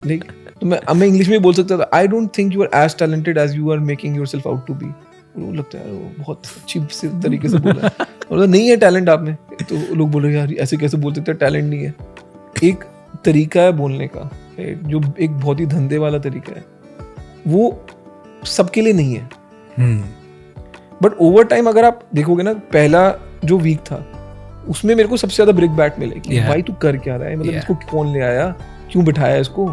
Like तो मैं English में बोल सकता था, I don't think you are as talented as you are making yourself out to be. वो लगता है वो बहुत अच्छी तरीके से बोला है, और नहीं है टैलेंट आप में, तो लोग बोले यार ऐसे कैसे बोल सकते हैं, टैलेंट नहीं है। एक तरीका है बोलने का, जो एक बहुत ही धंधे वाला तरीका है, वो सबके लिए नहीं है। बट ओवर टाइम अगर आप देखोगे ना, पहला जो वीक था उसमें मेरे को सबसे ज्यादा ब्रेक बैट मिले कि भाई तू कर क्या रहा है, मतलब इसको कौन ले आया, क्यों बिठाया इसको,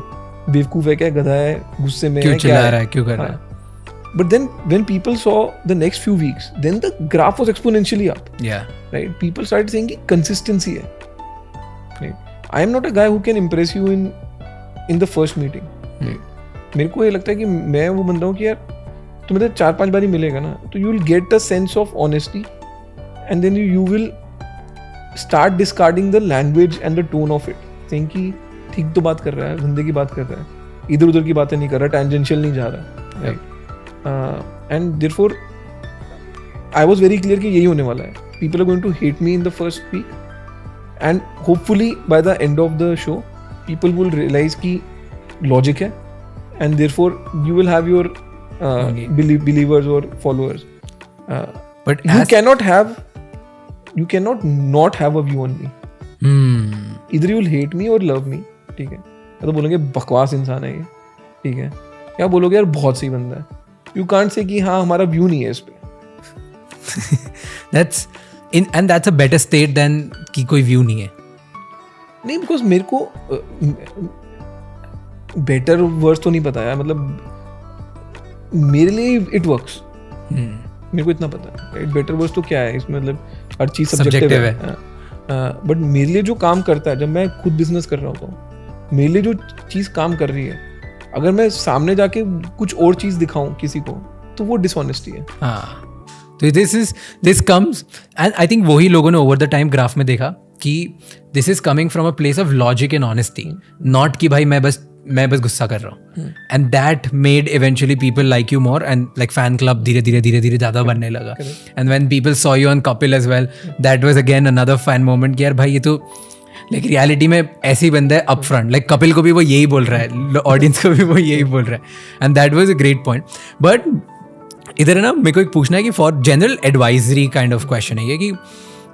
बेवकूफ है क्या, गधा है, गुस्से में क्यों है, चिल्ला रहा है, क्यों कर रहा है। But then when people saw the next few weeks, then the graph was exponentially up. Yeah. Right? People started saying कि consistency है. Right? I am not a guy who can impress you in the first meeting. Right? मेरे को ये लगता है कि मैं वो बंदा हूँ कि यार तुम्हें तो 4-5 बार ही मिलेगा ना, तो you will get a sense of honesty, and then you will start discarding the language and the tone of it. Saying कि ठीक तो बात कर रहा है, धंधे की बात कर रहा है, इधर उधर की बातें नहीं कर रहा, tangential नहीं जा रहा. Right? And therefore I was very clear कि यही होने वाला है. People are going to hate me in the first week, and hopefully by the end of the show people will realize कि logic है, and therefore you will have your believers or followers. But you cannot not have a view on me. Either you will hate me or love me. ठीक है, या तो बोलोगे बकवास इंसान है ये, ठीक है, या बोलोगे यार बहुत सही बंदा है. You can't say कि हाँ हमारा व्यू नहीं है इस पे. that's a better state than कि कोई व्यू नहीं है. नहीं, because मेरे को बेटर वर्ड्स तो नहीं पता है, मतलब मेरे लिए इट वर्क्स. मेरे को इतना पता है बेटर वर्ड्स तो क्या है इसमें, मतलब हर चीज सब्जेक्टिव है. बट मेरे लिए जो काम करता है, जब मैं खुद बिजनेस कर रहा होता हूँ, मेरे लिए जो चीज काम कर रही है, अगर मैं सामने जाके कुछ और चीज दिखाऊं किसी को, तो वो डिसऑनेस्टी है. हाँ, तो this comes, and I think वही लोगों ने ओवर द टाइम ग्राफ में देखा कि this is coming from a place of logic and honesty, not कि भाई मैं बस गुस्सा कर रहा हूँ. And that made eventually people like you more, and like fan club धीरे धीरे ज़्यादा बनने लगा. And when people saw you on Kapil as well, that was again another fan moment कि यार भाई ये तो लाइक रियलिटी में ऐसे ही बंदा है अप फ्रंट. लाइक कपिल को भी वो यही बोल रहा है, ऑडियंस को भी वो यही बोल रहा है, and that was a great point. But इधर है ना, मेरे को एक पूछना है कि for general advisory kind of question है ये, कि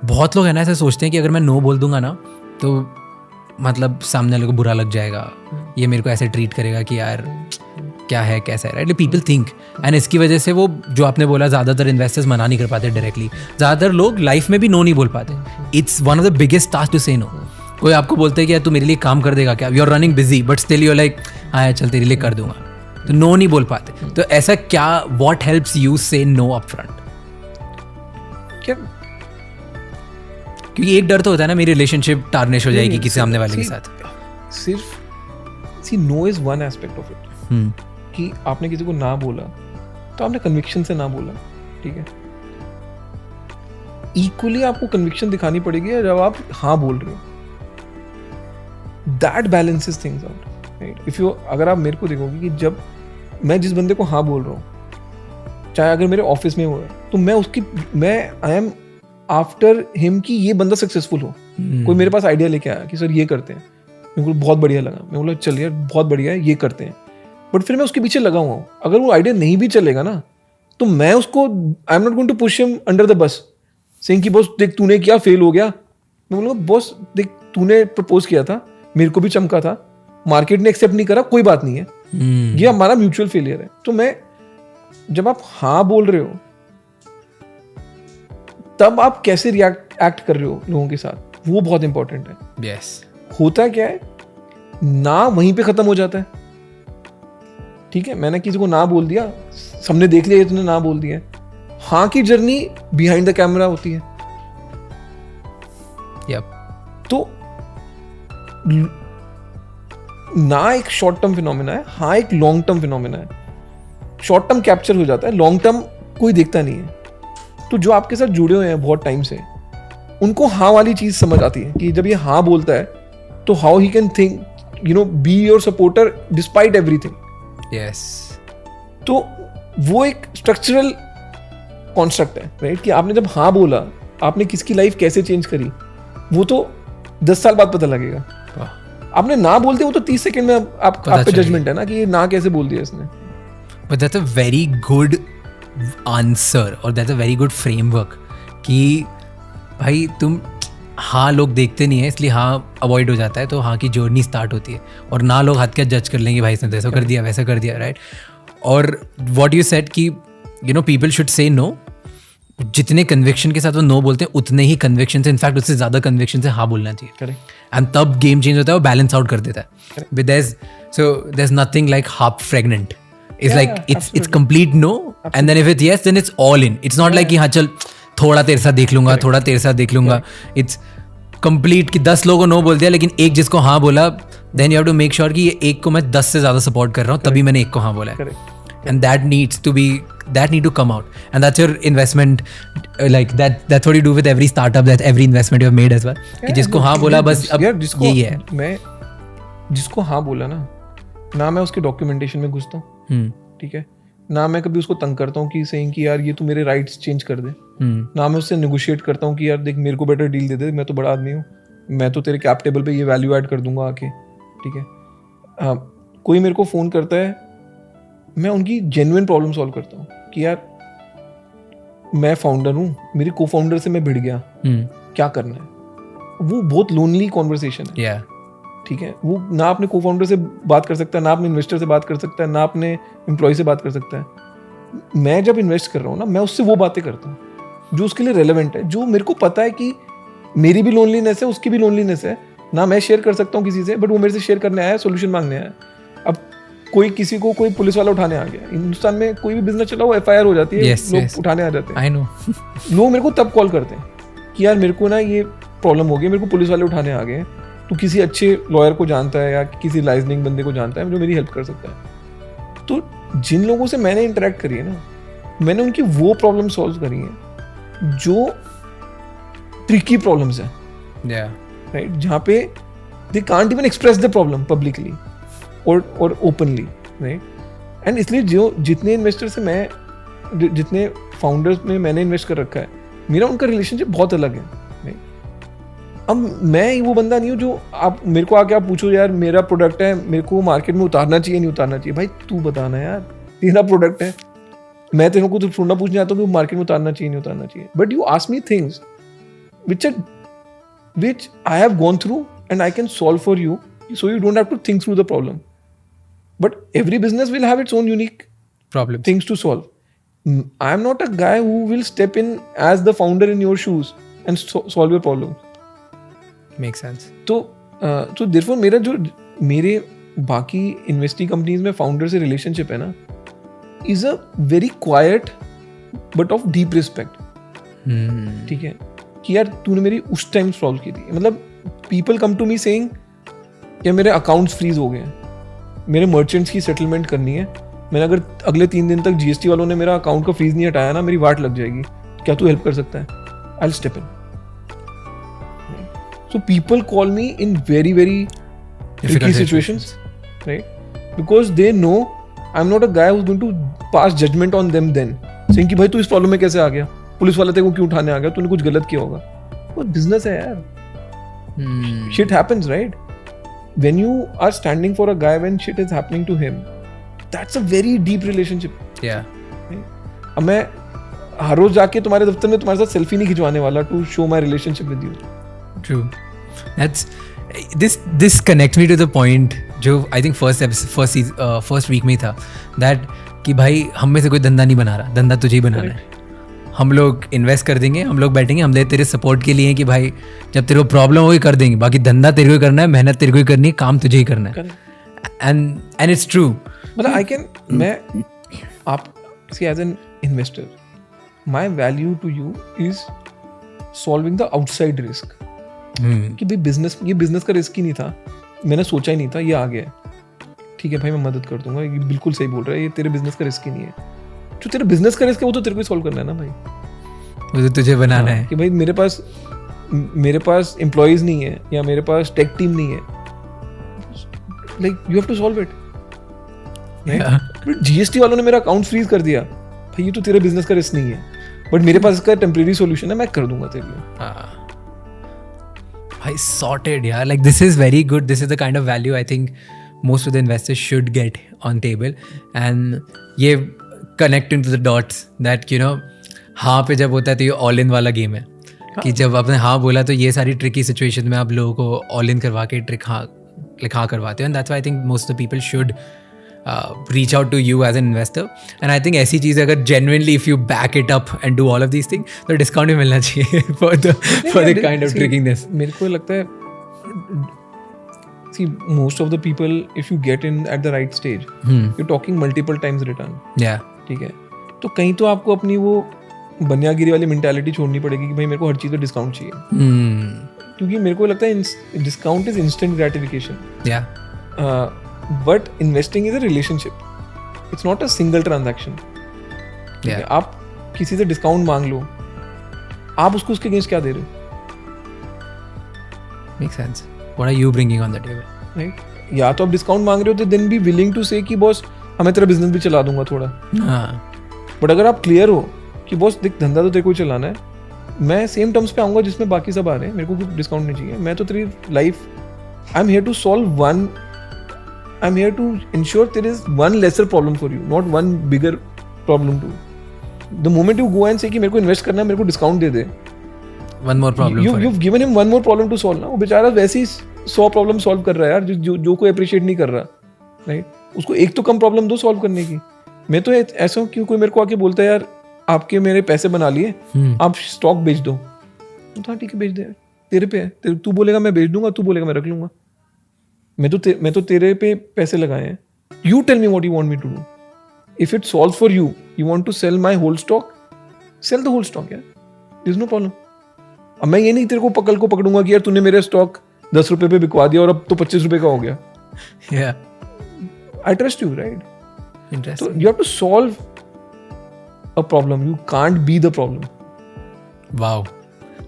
बहुत लोग है ना ऐसे सोचते हैं कि अगर मैं नो बोल दूंगा ना तो मतलब सामने वाले को बुरा लग जाएगा, ये मेरे को ऐसे ट्रीट करेगा कि यार क्या है कैसा है, राइट. पीपल थिंक, एंड इसकी वजह से वो जो आपने बोला ज़्यादातर इन्वेस्टर्स मना नहीं कर पाते डायरेक्टली. ज़्यादातर लोग लाइफ में भी नो नहीं बोल पाते. It's one of the biggest task to say no. कोई आपको बोलता है कि यार तू मेरे लिए काम कर देगा क्या, you are running busy but still you are like हाँ चल तेरे लिए कर दूंगा, तो नो नहीं बोल पाते. तो ऐसा क्या, व्हाट हेल्प्स यू से नो अप फ्रंट? क्या, क्योंकि एक डर तो होता है ना मेरी रिलेशनशिप टार्निश हो जाएगी किसी सामने वाले के साथ. सिर्फ no is one aspect of it, कि आपने किसी को ना बोला तो आपने कन्विक्शन से ना बोला, ठीक है. इक्वली आपको कन्विक्शन दिखानी पड़ेगी जब आप हाँ बोल रहे हो. That balances things out, right. If you, अगर आप मेरे को देखोगे कि जब मैं जिस बंदे को हाँ बोल रहा हूँ, चाहे अगर मेरे ऑफिस में हो, तो मैं आई एम आफ्टर हिम कि ये बंदा सक्सेसफुल हो. कोई मेरे पास आइडिया लेके आया कि सर ये करते हैं, मेरे को बहुत बढ़िया लगा, मैं बोला चल यार बहुत बढ़िया है, ये करते हैं. बट फिर मैं उसके पीछे लगा हुआ हूँ. अगर वो आइडिया नहीं भी चलेगा ना, तो मैं उसको, I am not going to push him under the bus saying कि बॉस देख तूने किया, फेल हो गया. मैं बोलूँगा बॉस देख तूने प्रपोज किया था, मेरे को भी चमका था, मार्केट ने एक्सेप्ट नहीं करा, कोई बात नहीं है, ये हमारा म्यूचुअल फेलियर है. तो मैं, जब आप हाँ बोल रहे हो तब आप कैसे एक्ट कर रहे हो लोगों के साथ, वो बहुत इंपॉर्टेंट है. Yes. होता क्या है ना, वहीं पे खत्म हो जाता है. ठीक है, मैंने किसी को ना बोल दिया, सबने देख लिया तूने ना बोल दिया. हाँ की जर्नी बिहाइंड द कैमरा होती है. Yep. तो ना एक शॉर्ट टर्म फिनोमेना है, हाँ एक लॉन्ग टर्म फिनोमेना है. शॉर्ट टर्म कैप्चर हो जाता है, लॉन्ग टर्म कोई देखता नहीं है. तो जो आपके साथ जुड़े हुए हैं बहुत टाइम से, उनको हाँ वाली चीज समझ आती है कि जब ये हाँ बोलता है तो how he can think, you know, be your supporter despite everything. Yes. तो वो एक स्ट्रक्चरल कॉन्स्ट्रक्ट है, राइट, कि आपने जब हाँ बोला, आपने किसकी लाइफ कैसे चेंज करी, वो तो 10 साल बाद पता लगेगा. आपने ना बोलते वो तो 30 सेकंड में आप पे चलेगा। जजमेंट है ना कि ये ना कैसे बोल दिया इसने. But that's a very good answer और that's a very good framework कि भाई तुम हाँ लोग देखते नहीं है इसलिए हाँ अवॉइड हो जाता है, तो हाँ की जर्नी स्टार्ट होती है और ना लोग हाथ क्या जज कर लेंगे भाई इसने तो ऐसा कर दिया वैसा कर दिया, राइट. और व्हाट यू सेड कि you know people should say no, जितने कन्विक्शन के साथ वो नो बोलते हैं उतने ही कन्विक्शन से, इनफैक्ट उससे ज़्यादा कन्विक्शन से हाँ बोलना चाहिए. करेक्ट. एंड तब गेम चेंज होता है, वो बैलेंस आउट कर देता है. With there's nothing like half pregnant. It's like it's complete no, and then if it's yes, then it's all in. It's not like कि हाँ चल थोड़ा तेरे साथ देख लूंगा, थोड़ा तेरे साथ देख लूंगा. It's complete कि 10 लोगों को नो बोल दिया लेकिन एक जिसको हाँ बोला, then you have to make sure कि ये एक को मैं 10 से ज़्यादा सपोर्ट कर रहा हूँ तभी मैंने एक को हाँ बोला है. And that need to come out, and that's your investment, like that's what you do with every startup, that's every investment you have made as well. कि जिसको हाँ बोला बस अब यही है. मैं जिसको हाँ बोला ना मैं उसके डॉक्यूमेंटेशन में घुसता हूँ, ठीक है, ना मैं कभी उसको तंग करता हूँ कि सेइंग कि यार ये तू मेरे राइट्स चेंज कर दे, ना मैं उससे नेगोशिएट करता हूँ कि यार देख मेरे को बेटर डील दे दे, मैं तो बड़ा आदमी हूँ, मैं तो तेरे कैप टेबल पे ये वैल्यू ऐड कर दूंगा आके, ठीक है. कोई मेरे को फ़ोन करता है, मैं उनकी जेन्युइन प्रॉब्लम सॉल्व करता हूँ कि यार मैं फाउंडर हूँ, मेरे को फाउंडर से मैं भिड़ गया, क्या करना है. वो बहुत लोनली कॉन्वर्सेशन है, ठीक है. वो ना अपने को फाउंडर से बात कर सकता है, ना अपने इन्वेस्टर से बात कर सकता है, ना अपने एम्प्लॉय से बात कर सकता है. मैं जब इन्वेस्ट कर रहा हूँ ना, मैं उससे वो बातें करता हूँ जो उसके लिए रेलेवेंट है, जो मेरे को पता है कि मेरी भी लोनलीनेस है, उसकी भी लोनलीनेस है, ना मैं शेयर कर सकता हूँ किसी से, बट वो मेरे से शेयर करने आया है, सोल्यूशन मांगने आया है. अब कोई किसी को कोई पुलिस वाला उठाने आ गया, हिंदुस्तान में कोई भी बिजनेस चला वो FIR हो जाती है, लोग उठाने आ जाते हैं. लोग मेरे को तब कॉल करते हैं कि यार मेरे को ना ये प्रॉब्लम हो गई, मेरे को पुलिस वाले उठाने आ गए, तो किसी अच्छे लॉयर को जानता है या किसी लाइजनिंग बंदे को जानता है जो मेरी हेल्प कर सकता है. तो जिन लोगों से मैंने इंटरेक्ट करी है ना, मैंने उनकी वो प्रॉब्लम सॉल्व करी है जो ट्रिकी प्रॉब्लम्स है, राइट, जहाँ पे they can't even express the problem publicly और ओपनली, राइट. एंड इसलिए जो जितने इन्वेस्टर से मैं जितने फाउंडर्स में मैंने इन्वेस्ट कर रखा है, मेरा उनका रिलेशनशिप बहुत अलग है, राइट. अब मैं वो बंदा नहीं हूँ जो आप मेरे को आके आप पूछो यार मेरा प्रोडक्ट है, मेरे को मार्केट में उतारना चाहिए नहीं उतारना चाहिए. भाई तू बताना यार, तेरा प्रोडक्ट है, मैं तेरे को तो थोड़ा पूछने आता हूँ कि मार्केट में उतारना चाहिए नहीं उतारना चाहिए. But you ask me things which I have gone through and I can solve for you, so you don't have to think through the problem. But every business will have its own unique things to solve. I am not a guy who will step in as the founder in your shoes and solve your problems. Makes sense. तो therefore मेरे बाकी investing companies में founder से relationship है ना, is a very quite but of deep respect. ठीक है कि यार तूने मेरी उस टाइम सॉल्व की थी. मतलब people come to me saying कि मेरे अकाउंट्स फ्रीज हो गए हैं, मेरे मर्चेंट्स की सेटलमेंट करनी है, मैंने अगर अगले 3 दिन तक GST वालों ने मेरा अकाउंट का फ्रीज नहीं हटाया ना, मेरी वाट लग जाएगी, क्या तू हेल्प कर सकता है? I will step in. So people call me in very very tricky situations, right? Because they know I'm not a guy who's going to pass judgment on them then, saying कि भाई तू इस problem में कैसे आ गया, police वाला तेरे को क्यों उठाने आ गया, तूने कुछ गलत किया होगा. वो बिजनेस है यार, shit happens, right? When you are standing for a guy when shit is happening to him, that's a very deep relationship. Yeah. अब मैं हर रोज जाके तुम्हारे दफ्तर में तुम्हारे साथ सेल्फी नहीं खिंचवाने वाला to show my relationship with you. True. This connects me to the point जो I think first week में ही था, that कि भाई हम में से कोई धंधा नहीं बना रहा, धंधा तुझे ही बनाना है. हम लोग इन्वेस्ट कर देंगे, हम लोग बैठेंगे, हम तेरे सपोर्ट के लिए कि भाई जब तेरे को प्रॉब्लम होगी कर देंगे, बाकी धंधा तेरे को ही करना है, मेहनत तेरे को ही करनी है, काम तुझे ही करना है. And it's true. मतलब मैं आप see as an investor, my value to you is solving the outside risk. कि भाई ये बिजनेस का रिस्क ही नहीं था, मैंने सोचा ही नहीं था, ये आ गया, ठीक है भाई मैं मदद कर दूंगा, ये बिल्कुल सही बोल रहा है, ये तेरे बिजनेस का रिस्क ही नहीं है. जो तेरे बिजनेस का रिस्क है वो तो तेरे को ही सॉल्व करना है ना भाई, वो तो तुझे बनाना है. कि भाई मेरे पास एम्प्लॉइज नहीं है या मेरे पास टेक टीम नहीं है, like you have to solve it. GST वालों ने मेरा अकाउंट फ्रीज कर दिया, भाई ये तो तेरे बिजनेस का रिस्क नहीं है, बट मेरे पास इसका टेम्परेरी सॉल्यूशन है, मैं कर दूंगा तेरे लिए. भाई sorted यार, like this is very good, this is the kind of value I think most of the investors should get on table. And ये connecting to the dots that you know हाँ पे जब होता है तो ये ऑल इन वाला game है कि जब आपने हाँ बोला तो ये सारी ट्रिकी सिचुएशन में आप लोगों को ऑल इन करवा के ट्रिक हाँ करवाते हो. And that's why I think most of the people should reach out to you as an investor. And I think ऐसी चीज़ अगर genuinely if you back it up and do all of these things तो discount भी मिलना चाहिए for the kind of tricking this. मेरे को लगता है see most of the people if you get in at the right stage you're talking multiple times return. Yeah. ठीक है, तो कहीं तो आपको अपनी वो बनियागिरी वाली मेंटालिटी छोड़नी पड़ेगी कि भाई मेरे को हर चीज़ पे डिस्काउंट चाहिए. क्योंकि मेरे को लगता है discount is instant gratification. Yeah. But investing is a relationship, it's not a single transaction. आप किसी से डिस्काउंट मांग लो, आप उसको उसके अगेंस्ट क्या दे रहे हो? Makes sense. What are you bringing on the table? Right, या तो आप डिस्काउंट मांग रहे हो तो देन बी विलिंग टू से कि बॉस हमें तेरा बिजनेस भी चला दूंगा थोड़ा. बट अगर आप क्लियर हो कि बॉस देख धंधा तो तेरे को चलाना है, मैं सेम टर्म्स पे आऊंगा जिसमें बाकी सब आ रहे हैं, मेरे को कुछ डिस्काउंट नहीं चाहिए. मैं तो तेरी life I am here to solve one, I'm here to ensure there is one lesser problem for you, not one bigger problem too. The moment you go and say कि मेरे को इन्वेस्ट करना है, मेरे को discount they they, one more problem you've given him one more problem to solve ना. वो बेचारा वैसे ही 100 प्रॉब्लम सॉल्व कर रहा है यार, जो कोई अप्रिशिएट नहीं कर रहा. राइट, उसको एक तो कम प्रॉब्लम दो सॉल्व करने की. मैं तो ऐसा हूँ कि कोई मेरे को आके बोलता है यार आपके मेरे पैसे बना लिए, आप स्टॉक बेच दो, तो ठीक है बेच दे, तेरे पे है, तू बोलेगा मैं बेच दूंगा, तू बोलेगा मैं रख लूंगा. मैं तो तेरे पे पैसे लगाए हैं. You tell me what you want me to do. If it solves for you, you want to sell my whole stock, sell the whole stock यार, देयर इज नो प्रॉब्लम. अब मैं ये नहीं तेरे को पकड़ूंगा कि यार तूने मेरे स्टॉक 10 रुपए पे बिकवा दिया और अब तो 25 रुपए का हो गया. I trust you, right? So you have to solve a problem. You can't be the problem. Wow,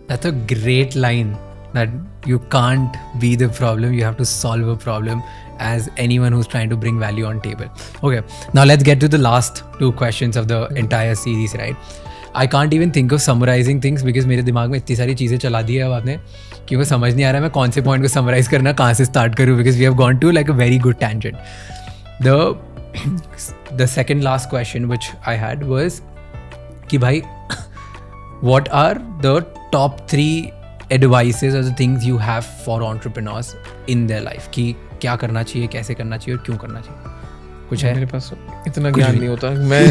that's a great line. That you can't be the problem. You have to solve a problem as anyone who's trying to bring value on table. Okay, now let's get to the last 2 questions of the entire series, right? I can't even think of summarizing things because मेरे दिमाग में इतनी सारी चीज़ें चला दी है अब आपने कि वो समझ नहीं आ रहा है मैं कौन से पॉइंट को समराइज करना कहाँ से स्टार्ट करूँ, because we have gone to like a very good tangent. The second last question which I had was कि भाई what are the top 3 advices or the things you have for entrepreneurs in their life कि क्या करना चाहिए, कैसे करना चाहिए और क्यों करना चाहिए? कुछ है? मेरे पास इतना ज्ञान नहीं होता. मैं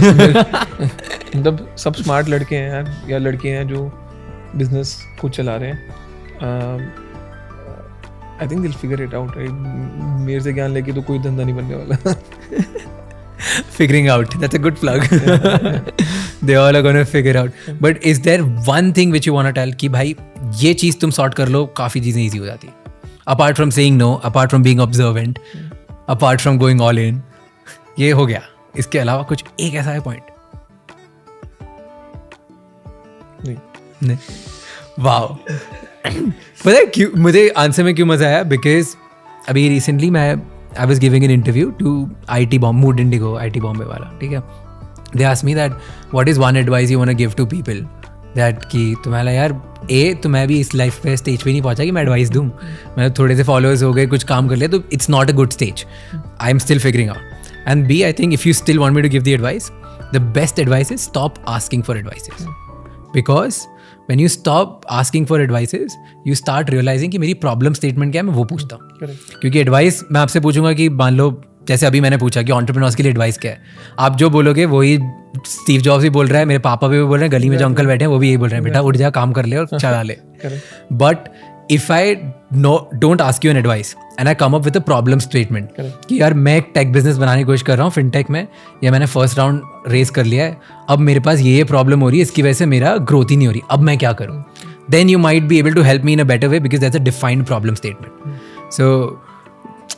मतलब सब स्मार्ट लड़के हैं यार या लड़के हैं जो बिजनेस को चला रहे हैं. I think they'll figure it out, right? मेरे से ज्ञान लेके तो कोई धंधा नहीं बनने वाला. Figuring out, that's a good plug. They all are going to figure out. But is there one thing which you want to tell कि भाई ये चीज़ तुम सॉर्ट कर लो, काफ़ी चीज़ें ईजी हो जाती है. Apart from saying no, apart from being observant, apart from going all in, ये हो गया. इसके अलावा कुछ एक ऐसा है पॉइंट? नहीं. वाओ. पता है क्यों मुझे आंसर में क्यों मजा आया? बिकॉज अभी रिसेंटली मैं I was giving an interview to IT Bombay, Mood Indigo IT Bombay वाला, ठीक है. They asked me that what is one advice you want to give to people that कि तुम्हारा यार तो मैं भी इस लाइफ पे स्टेज पे नहीं पहुंचा कि मैं एडवाइस दूँ. मैं थोड़े से फॉलोअर्स हो गए, कुछ काम कर लिया, तो it's not a good stage. I am still figuring out. And B, I think if you still want me to give the advice, the best advice is stop asking for advices. Because when you stop asking for advices, you start realizing कि मेरी problem statement क्या है, मैं वो पूछता हूँ. क्योंकि advice मैं आपसे पूछूंगा कि मान लो जैसे अभी मैंने पूछा कि एंटरप्रेन्योर्स के लिए एडवाइस क्या है, आप जो बोलोगे वही स्टीव जॉब्स भी बोल रहा है, मेरे पापा भी बोल रहे हैं, गली में जो अंकल बैठे हैं वो भी यही बोल रहे हैं, बेटा उठ जा, काम कर ले और चला ले. But if I don't ask you an advice and I come up with a problem statement कि यार मैं एक टेक बिजनेस बनाने की कोशिश कर रहा हूँ फिनटेक में, या मैंने फर्स्ट राउंड रेस कर लिया है, अब मेरे पास ये प्रॉब्लम हो रही है, इसकी वजह से मेरा ग्रोथ ही नहीं हो रही, अब मैं क्या करूँ? then you might be able to help me in a better way because that's a defined problem statement. So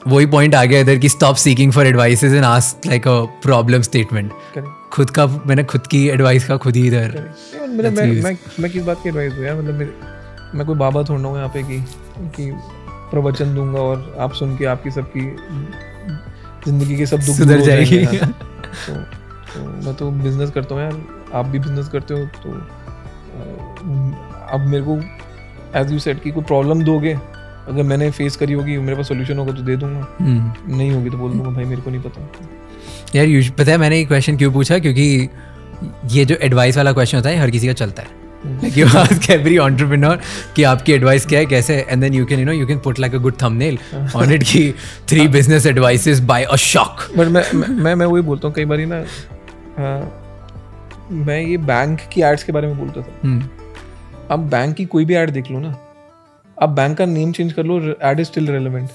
वही पॉइंट आ गया इधर कि stop seeking for advices and ask like a problem statement. खुद का मैंने खुद की एडवाइस का खुद ही इधर मैं किस बात की एडवाइस दूँ यार, मतलब मैं कोई बाबा थोड़ा हूँ यहाँ पे कि प्रवचन दूंगा और आप सुन के आपकी सबकी जिंदगी के सब दुख सुधर जाएगी. तो मैं तो बिजनेस करता हूँ यार, आप भी बिजनेस करते हो, तो अब मेरे को एज यू सेड कि कोई प्रॉब्लम दोगे अगर मैंने फेस करी होगी, मेरे पास सोल्यूशन होगा तो दे दूंगा, नहीं होगी तो बोल दूंगा भाई मेरे को नहीं पता। यार पता है मैंने ये क्वेश्चन क्यों पूछा, क्योंकि ये जो एडवाइस वाला क्वेश्चन होता है हर किसी का चलता है। Like you ask every entrepreneur कि आपकी एडवाइस क्या है, कैसे, and then you can put like a good thumbnail on it कि 3 business advices by a shock. But मैं वही बोलता हूँ कई बार ना, मैं ये बैंक की एड्स के बारे में बोलता था। अब बैंक की कोई भी एड देख लो ना, अब बैंक का नेम चेंज कर लो, ad is still relevant.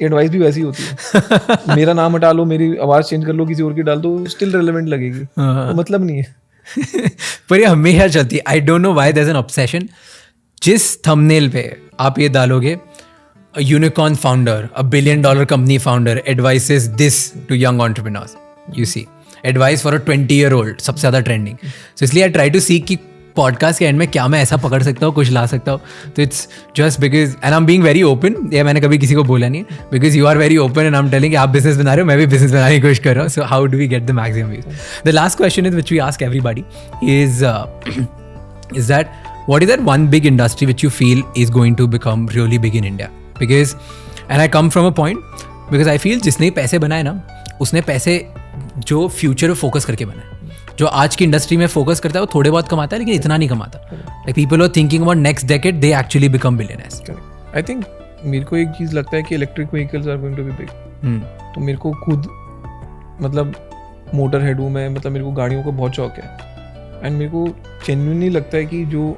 Advice भी वैसी होती है, मेरा नाम हटा लो, मेरी आवाज चेंज कर लो, किसी और की डाल दो, स्टिल रेलेवेंट लगेगी, तो मतलब नहीं है। पर ये हमेशा चलती है। I don't know why there is an obsession. जिस थंबनेल पे आप ये डालोगे unicorn founder, a $1 billion company founder advices this to young entrepreneurs, you see advice for a 20-year-old, सबसे ज़्यादा ट्रेंडिंग। सो इसलिए आई ट्राई टू सी कि पॉडकास्ट के एंड में क्या मैं ऐसा पकड़ सकता हूँ, कुछ ला सकता हूँ। तो it's just because and I am being very open, ये मैंने कभी किसी को बोला नहीं है, because you are very open and I am telling आप बिजनेस बना रहे हो, मैं भी बिजनेस बनाने की कोशिश कर रहा हूँ। So how do we get the maximum views? The last question is which we ask everybody is that what is that one big industry which you feel is going to become really big in India? Because and I come from a point because I feel जिसने पैसे बनाए ना, उसने पैसे जो future में focus करके बनाए। जो आज की इंडस्ट्री में फोकस करता है वो थोड़े बहुत कमाता है लेकिन इतना नहीं कमाता। Like people are thinking about next decade, they actually become billionaires. I think मेरे को एक चीज़ लगता है कि electric vehicles are going to be big. तो मेरे को खुद मतलब मोटर हेड हूँ मैं, मतलब मेरे को गाड़ियों का बहुत शौक है, एंड मेरे को जेन्युइनली लगता है कि जो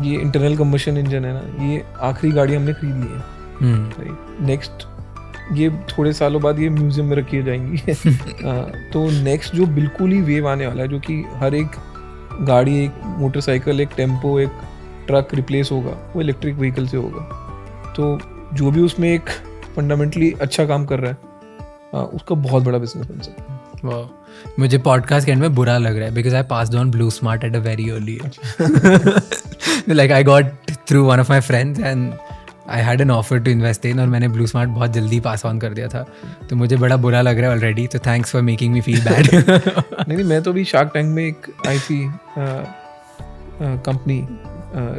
ये इंटरनल कंबशन इंजन है ना, ये आखिरी गाड़ी हमने खरीद ली है। नेक्स्ट ये थोड़े सालों बाद ये म्यूजियम में रखी जाएंगी। तो नेक्स्ट जो बिल्कुल ही वेव आने वाला है, जो कि हर एक गाड़ी, एक मोटरसाइकिल, एक टेम्पो, एक ट्रक रिप्लेस होगा, वो इलेक्ट्रिक व्हीकल से होगा। तो जो भी उसमें एक फंडामेंटली अच्छा काम कर रहा है, उसका बहुत बड़ा बिजनेस बन सकता है। वाह, मुझे पॉडकास्ट के एंड में बुरा लग रहा है because I passed on Blu Smart at a very early age. Like I got through one of my friends and I had an offer to invest in, और मैंने ब्लू स्मार्ट बहुत जल्दी पास ऑन कर दिया था। तो मुझे बड़ा बुरा लग रहा है ऑलरेडी। तो thanks for making me feel bad. नहीं, मैं तो अभी शार्क टैंक में एक आई थी कंपनी,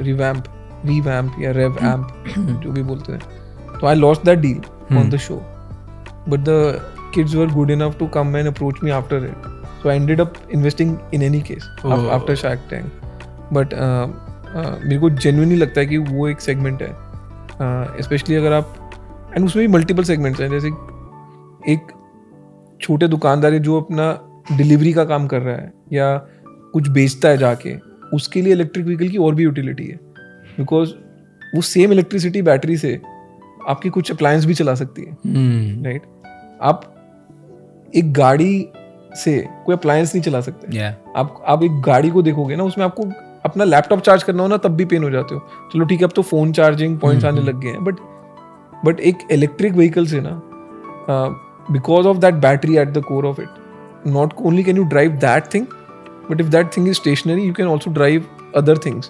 रिवैम्प या रेवैम्प जो भी बोलते हैं। तो I lost that deal on the show, but the kids were good enough to come and approach me after it, so I ended up investing in any case after Shark Tank. But मेरे को genuinely लगता है कि वो एक segment है, especially अगर आप, and उसमें भी multiple segments हैं, जैसे एक छोटे दुकानदार है जो अपना डिलीवरी का काम कर रहा है या कुछ बेचता है जाके, उसके लिए इलेक्ट्रिक व्हीकल की और भी यूटिलिटी है, बिकॉज वो सेम इलेक्ट्रिसिटी बैटरी से आपकी कुछ अप्लायंस भी चला सकती है, राइट? आप एक गाड़ी से कोई अप्लायंस नहीं चला सकते। आप एक गाड़ी को देखोगे ना, उसमें आपको अपना लैपटॉप चार्ज करना हो ना, तब भी पेन हो जाते हो। चलो ठीक है, अब तो फोन चार्जिंग पॉइंट्स आने लग गए हैं, बट एक इलेक्ट्रिक व्हीकल से ना, because of that battery at the core of it, not only can you drive that thing, but if that thing is stationary, you can also drive other things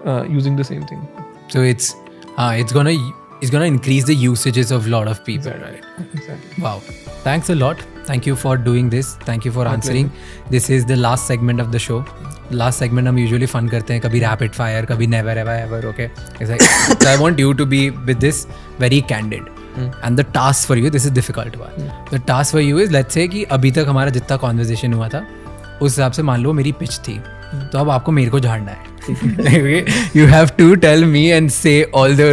using the same thing. So it's gonna increase the usages of a lot of people, right? Exactly. Wow. Thanks a lot. Thank you for doing this. Thank you for answering. This is the last segment of the show. Last segment हम usually fun करते हैं, कभी rapid fire, कभी never ever, okay? It's like, so I want you to be with this very candid. And the task for you, this is difficult one. The task for you is, let's say कि अभी तक हमारा जितना conversation हुआ था, उस हिसाब से मान लो मेरी pitch थी, तो अब आपको मेरे को झाड़ना है. You have to tell me and say all the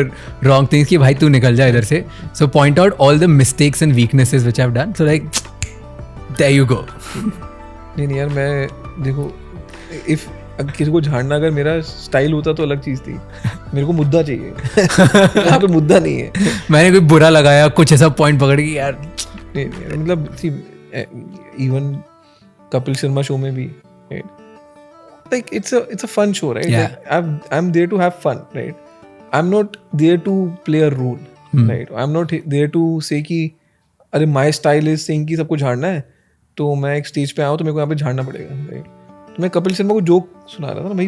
wrong things कि भाई तू निकल जा इधर से. So point out all the mistakes and weaknesses which I've done. So like, there you go. नहीं यार, मैं देखो, if किसी को झाड़ना अगर मेरा स्टाइल होता तो अलग चीज थी. मेरे को मुद्दा चाहिए. यहाँ पे मुद्दा नहीं है. मैंने कोई बुरा लगाया, कुछ ऐसा पॉइंट पकड़ के यार. नहीं, मतलब इवन कपिल शर्मा शो में भी, like it's a fun show, right? Yeah. Like, I'm there to have fun, right? I'm not there to play a role, right? I'm not there to say कि अरे my style is saying कि सबको झाड़ना है, तो मैं एक stage पे आऊँ तो मेरे को यहाँ पे झाड़ना पड़ेगा, right? तो मैं कपिल शर्मा को जोक सुना रहा था ना भाई,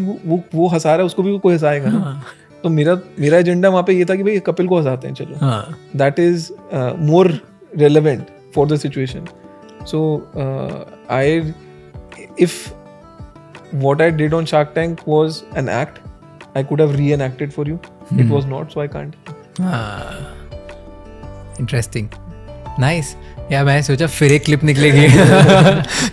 वो हंसा रहा है, उसको भी कोई हंसाएगा ना. तो मेरा एजेंडा वहाँ पे ये था कि भाई कपिल को हंसाते हैं, चलो. That is more relevant for the situation. So if what I did on Shark Tank was an act, I could have reenacted for you. It was not, so I can't. Interesting, nice. या मैं सोचा फिर एक clip निकलेगी.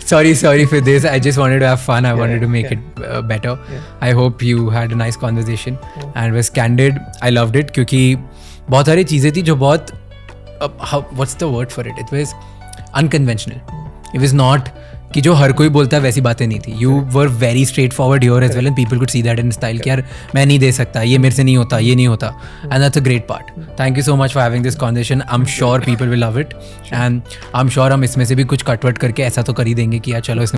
Sorry for this. I just wanted to have fun. I wanted to make it better. I hope you had a nice conversation and was candid. I loved it क्योंकि बहुत सारी चीज़ें थी जो बहुत what's the word for it, it was unconventional. It was not कि जो हर कोई बोलता है वैसी बातें नहीं थी. You were very straight forward your age well and people could see that in style कि यार मैं नहीं दे सकता, ये मेरे से नहीं होता, ये नहीं होता. And that's a great part. Thank you so much for having this conversation. I am sure people will love it and I am sure हम इसमें से भी कुछ कटवट करके ऐसा तो कर ही देंगे कि यार चलो इसमें